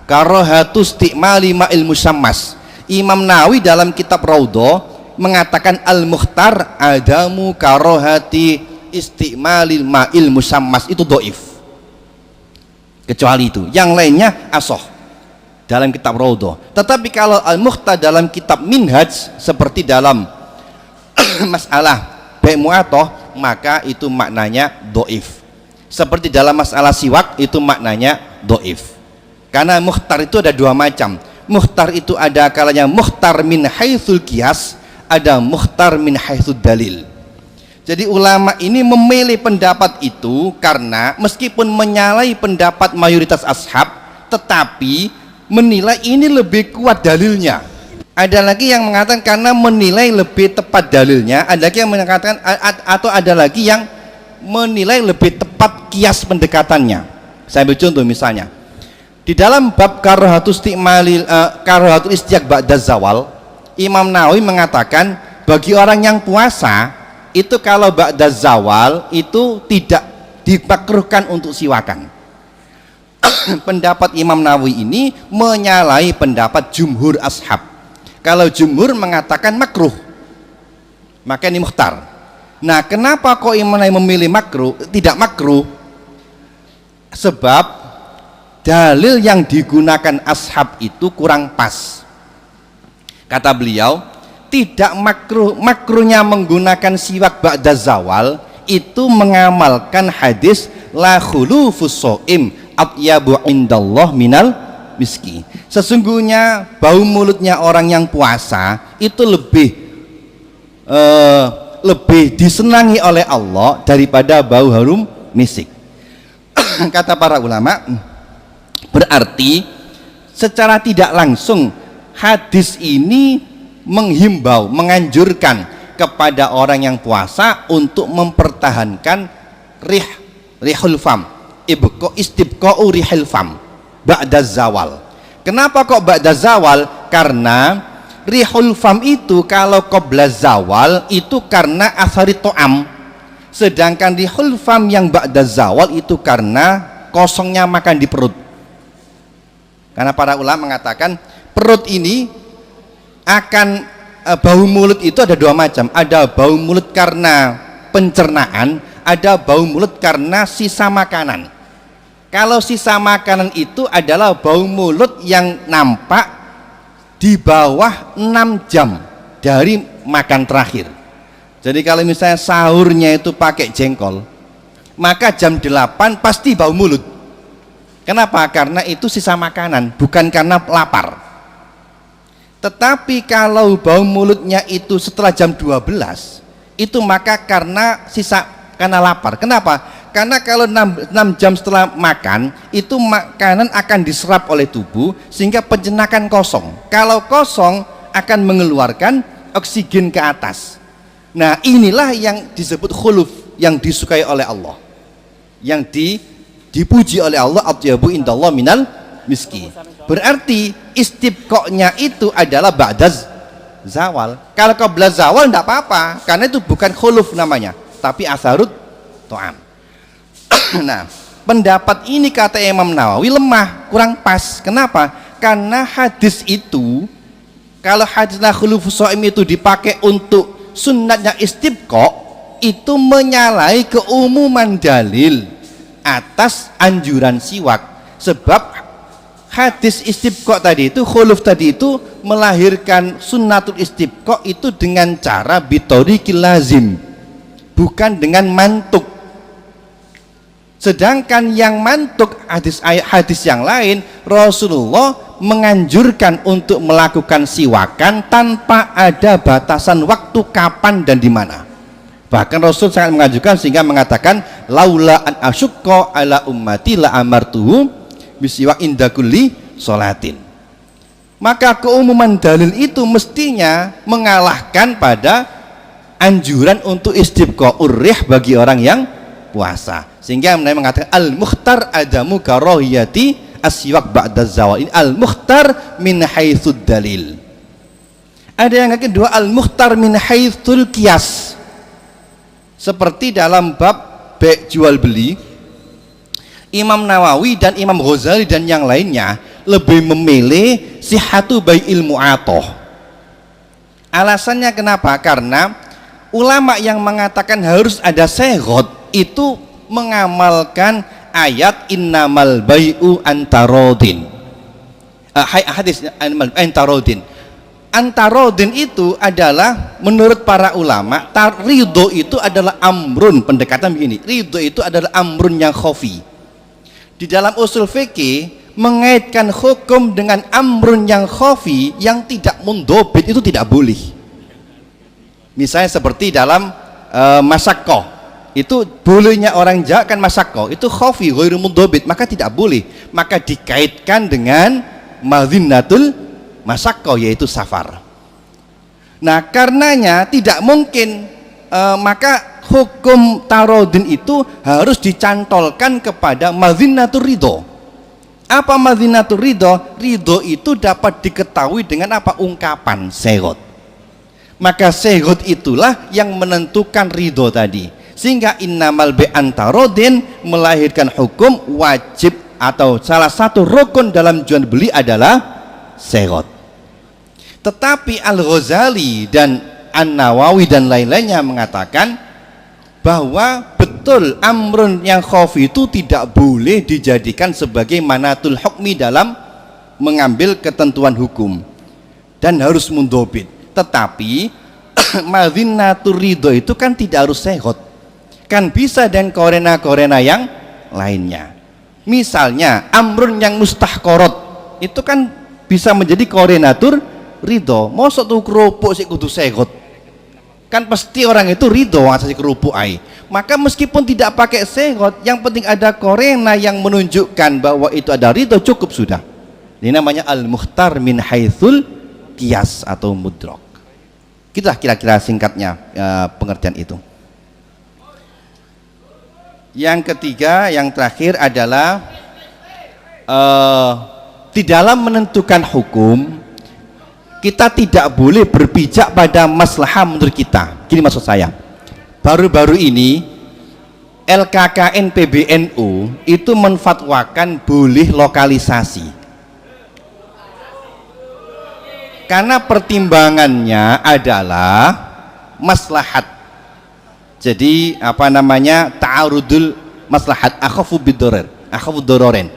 karahatu istimali ma'il musammas, Imam Nawawi dalam kitab Raudhah mengatakan al-mukhtar adamu karahati istimali ma'il musammas, itu doif. Kecuali itu, yang lainnya asah dalam kitab Raudhah. Tetapi kalau al-mukhtar dalam kitab Minhaj seperti dalam masalah bai' mu'atoh, maka itu maknanya doif. Seperti dalam masalah siwak itu maknanya doif. Karena mukhtar itu ada dua macam. Mukhtar itu ada kalanya mukhtar min haitsul qiyas, ada mukhtar min haitsul dalil. Jadi ulama ini memilih pendapat itu karena meskipun menyalahi pendapat mayoritas ashab, tetapi menilai ini lebih kuat dalilnya. Ada lagi yang mengatakan karena menilai lebih tepat dalilnya, ada lagi yang mengatakan atau ada lagi yang menilai lebih tepat kias pendekatannya. Saya ambil contoh misalnya di dalam bab karahatul istiyak ba'da zawal, Imam Nawawi mengatakan bagi orang yang puasa itu kalau ba'da zawal itu tidak dimakruhkan untuk siwakan. Pendapat Imam Nawawi ini menyalahi pendapat jumhur ashab. Kalau jumhur mengatakan makruh, maka ini mukhtar. Nah, kenapa kok Imam Nawawi memilih makruh, tidak makruh? Sebab dalil yang digunakan ashab itu kurang pas. Kata beliau, tidak makruhnya menggunakan siwak ba'da zawal itu mengamalkan hadis la khulufus shaim atyabu indallah minal miski. Sesungguhnya bau mulutnya orang yang puasa itu lebih disenangi oleh Allah daripada bau harum misik. Kata para ulama, berarti secara tidak langsung hadis ini menghimbau, menganjurkan kepada orang yang puasa untuk mempertahankan rihul fam, istibqa'u rihul fam ba'da zawal. Kenapa kok ba'da zawal? Karena rihul fam itu kalau qabla zawal itu karena asari to'am, sedangkan rihul fam yang ba'da zawal itu karena kosongnya makan di perut. Karena para ulama mengatakan perut ini akan bau mulut itu ada dua macam. Ada bau mulut karena pencernaan, ada bau mulut karena sisa makanan. Kalau sisa makanan itu adalah bau mulut yang nampak di bawah 6 jam dari makan terakhir. Jadi kalau misalnya sahurnya itu pakai jengkol, maka jam 8 pasti bau mulut. Kenapa? Karena itu sisa makanan, bukan karena lapar. Tetapi kalau bau mulutnya itu setelah jam 12 itu maka karena lapar. Kenapa? Karena kalau 6 jam setelah makan itu makanan akan diserap oleh tubuh sehingga pencernaan kosong. Kalau kosong akan mengeluarkan oksigen ke atas. Nah, inilah yang disebut khuluf, yang disukai oleh Allah, yang dipuji oleh Allah, atyabu indallah minal miski. Berarti istibqa'nya itu adalah ba'daz zawal. Kalau qabla zawal enggak apa-apa, karena itu bukan khuluf namanya, tapi asarut to'am. Nah, pendapat ini kata Imam Nawawi lemah, kurang pas. Kenapa? Karena hadis itu, kalau hadis la khulufus shaim itu dipakai untuk sunnatnya istibqa', itu menyalahi keumuman dalil atas anjuran siwak. Sebab hadis istibqa' tadi itu, khuluf tadi itu melahirkan sunnatul istibqa' itu dengan cara bitoriqil lazim, bukan dengan mantuk. Sedangkan yang mantuk hadis yang lain, Rasulullah menganjurkan untuk melakukan siwakan tanpa ada batasan waktu kapan dan di mana. Bahkan Rasul sangat mengajukan sehingga mengatakan laula an asyqa ala ummati la amartuhum bisiwak inda kulli sholatin. Maka keumuman dalil itu mestinya mengalahkan pada anjuran untuk istibqa'ur rih bagi orang yang puasa. Sehingga Nabi mengatakan al-mukhtar adamu karahiyati asyiwak ba'da zawal. Ini al-mukhtar min haitsud dalil. Ada yang kedua al-mukhtar min haitsul qiyas. Seperti dalam bab jual beli, Imam Nawawi dan Imam Ghazali dan yang lainnya lebih memilih sihhatu bai'il mu'atoh. Alasannya kenapa? Karena ulama yang mengatakan harus ada seghot itu mengamalkan ayat innamal bai'u antarodin. Hadis antarodin. Antarodin itu adalah menurut para ulama, ridho itu adalah amrun, pendekatan begini, ridho itu adalah amrun yang khofi. Di dalam usul fikih mengaitkan hukum dengan amrun yang khofi yang tidak mundobit itu tidak boleh. Misalnya seperti dalam masyaqqah, itu bolehnya orang Jawa kan masyaqqah itu khofi ghairu mundobit, maka tidak boleh, maka dikaitkan dengan madzinnatul masyaqqah yaitu safar. Nah karenanya tidak mungkin maka hukum tarodin itu harus dicantolkan kepada madzinnatur ridho. Apa madzinnatur ridho? Ridho itu dapat diketahui dengan apa? Ungkapan seghot. Maka seghot itulah yang menentukan ridho tadi. Sehingga innamal bi'an tarodin melahirkan hukum wajib atau salah satu rukun dalam jual beli adalah seghot. Tetapi Al-Ghazali dan An-Nawawi dan lain-lainnya mengatakan bahwa betul amrun yang khofi itu tidak boleh dijadikan sebagai manatul hukmi dalam mengambil ketentuan hukum dan harus mundobit. Tetapi madzinnatur ridho itu kan tidak harus seghot, kan bisa dan korena-korena yang lainnya. Misalnya amrun yang mustahqorot itu kan bisa menjadi korenatur ridho. Mosok tuh kerupuk sih kudu seghot, kan pasti orang itu ridho asasi kerupuk ai. Maka meskipun tidak pakai seghot, yang penting ada korena yang menunjukkan bahwa itu ada ridho, cukup sudah. Ini namanya al-mukhtar min haitsul qiyas atau mudrok. Kita kira-kira singkatnya pengertian itu. Yang ketiga, yang terakhir adalah di dalam menentukan hukum kita tidak boleh berpijak pada maslahah menurut kita. Gini maksud saya, baru-baru ini LKKN PBNU itu menfatwakan boleh lokalisasi karena pertimbangannya adalah maslahat. Jadi apa namanya, ta'arudul maslahat, akhafu bidorer, akhafu dororen.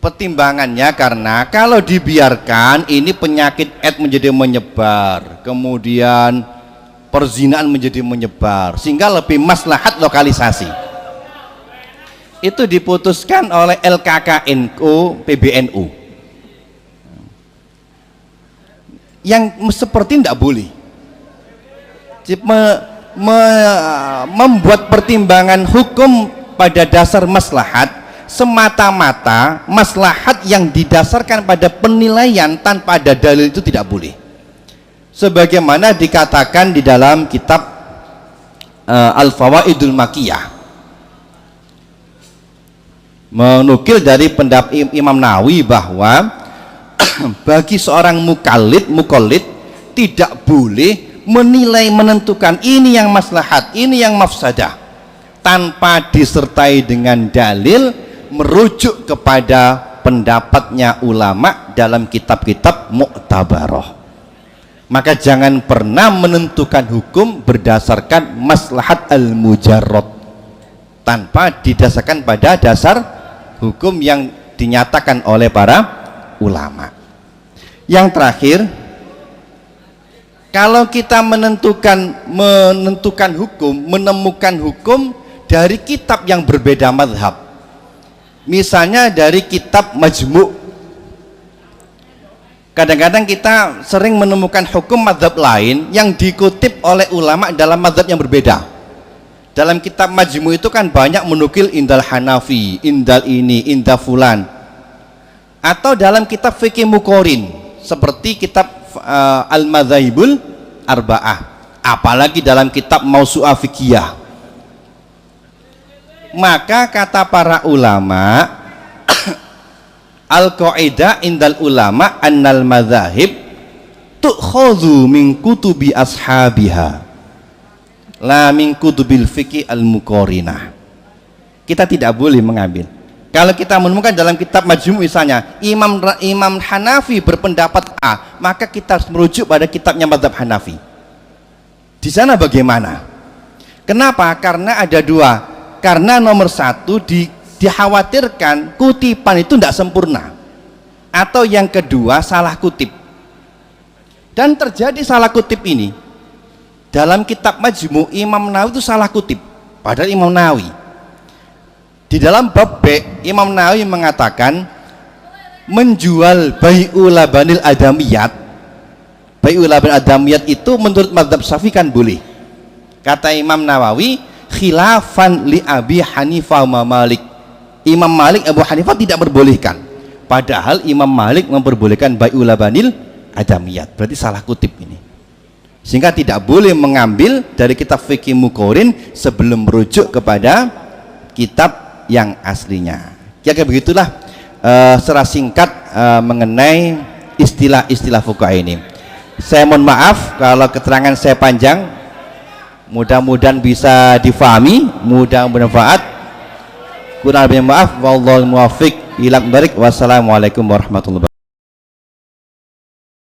Pertimbangannya karena kalau dibiarkan ini penyakit AIDS menjadi menyebar, kemudian perzinaan menjadi menyebar, sehingga lebih maslahat lokalisasi. Itu diputuskan oleh LKKNU PBNU. Yang seperti tidak boleh membuat pertimbangan hukum pada dasar maslahat semata-mata maslahat yang didasarkan pada penilaian tanpa ada dalil itu tidak boleh. Sebagaimana dikatakan di dalam kitab Al-Fawaidul Makiyah, menukil dari pendapat Imam Nawawi bahwa bagi seorang mukallid tidak boleh menilai menentukan ini yang maslahat, ini yang mafsadah tanpa disertai dengan dalil merujuk kepada pendapatnya ulama dalam kitab-kitab mu'tabarah. Maka jangan pernah menentukan hukum berdasarkan maslahat al-mujarrad tanpa didasarkan pada dasar hukum yang dinyatakan oleh para ulama. Yang terakhir, kalau kita menentukan hukum, menemukan hukum dari kitab yang berbeda mazhab, misalnya dari kitab Majmu', kadang-kadang kita sering menemukan hukum mazhab lain yang dikutip oleh ulama dalam mazhab yang berbeda. Dalam kitab Majmu' itu kan banyak menukil indal Hanafi, indal ini, indal fulan, atau dalam kitab fikih Muqorin seperti kitab Al-Madzhabul Arba'ah, apalagi dalam kitab Mausu'ah Fiqhiyah. Maka kata para ulama, al-qaidah indal ulama annal madzahib tu'khadhu min kutubi ashabiha la min kutubil fiqhi al-muqarinah. Kita tidak boleh mengambil. Kalau kita menemukan dalam kitab Majmu' misalnya Imam Hanafi berpendapat A, maka kita harus merujuk pada kitabnya mazhab Hanafi. Di sana bagaimana? Kenapa? Karena ada dua. Karena nomor satu dikhawatirkan kutipan itu tidak sempurna, atau yang kedua salah kutip. Dan terjadi salah kutip ini dalam kitab Majmu' Imam Nawawi itu salah kutip, padahal Imam Nawawi di dalam bab B, Imam Nawawi mengatakan menjual bai'ul labanil adamiyat. Bai'ul labanil adamiyat itu menurut mazhab Syafi'i kan boleh. Kata Imam Nawawi, khilafan li Abi Hanifah wa Malik. Imam Malik, Abu Hanifah tidak memperbolehkan. Padahal Imam Malik memperbolehkan bai'ul labanil adamiyat. Berarti salah kutip ini. Sehingga tidak boleh mengambil dari kitab fikih Muqorin sebelum merujuk kepada kitab yang aslinya. Kira-kira begitulah secara singkat mengenai istilah-istilah fuqaha ini. Saya mohon maaf kalau keterangan saya panjang, mudah-mudahan bisa difahami, mudah-mudahan bermanfaat. Kurang lebih maaf, wallahul muwaffiq ila aqwamit thoriq. Wassalamualaikum warahmatullahi wabarakatuh.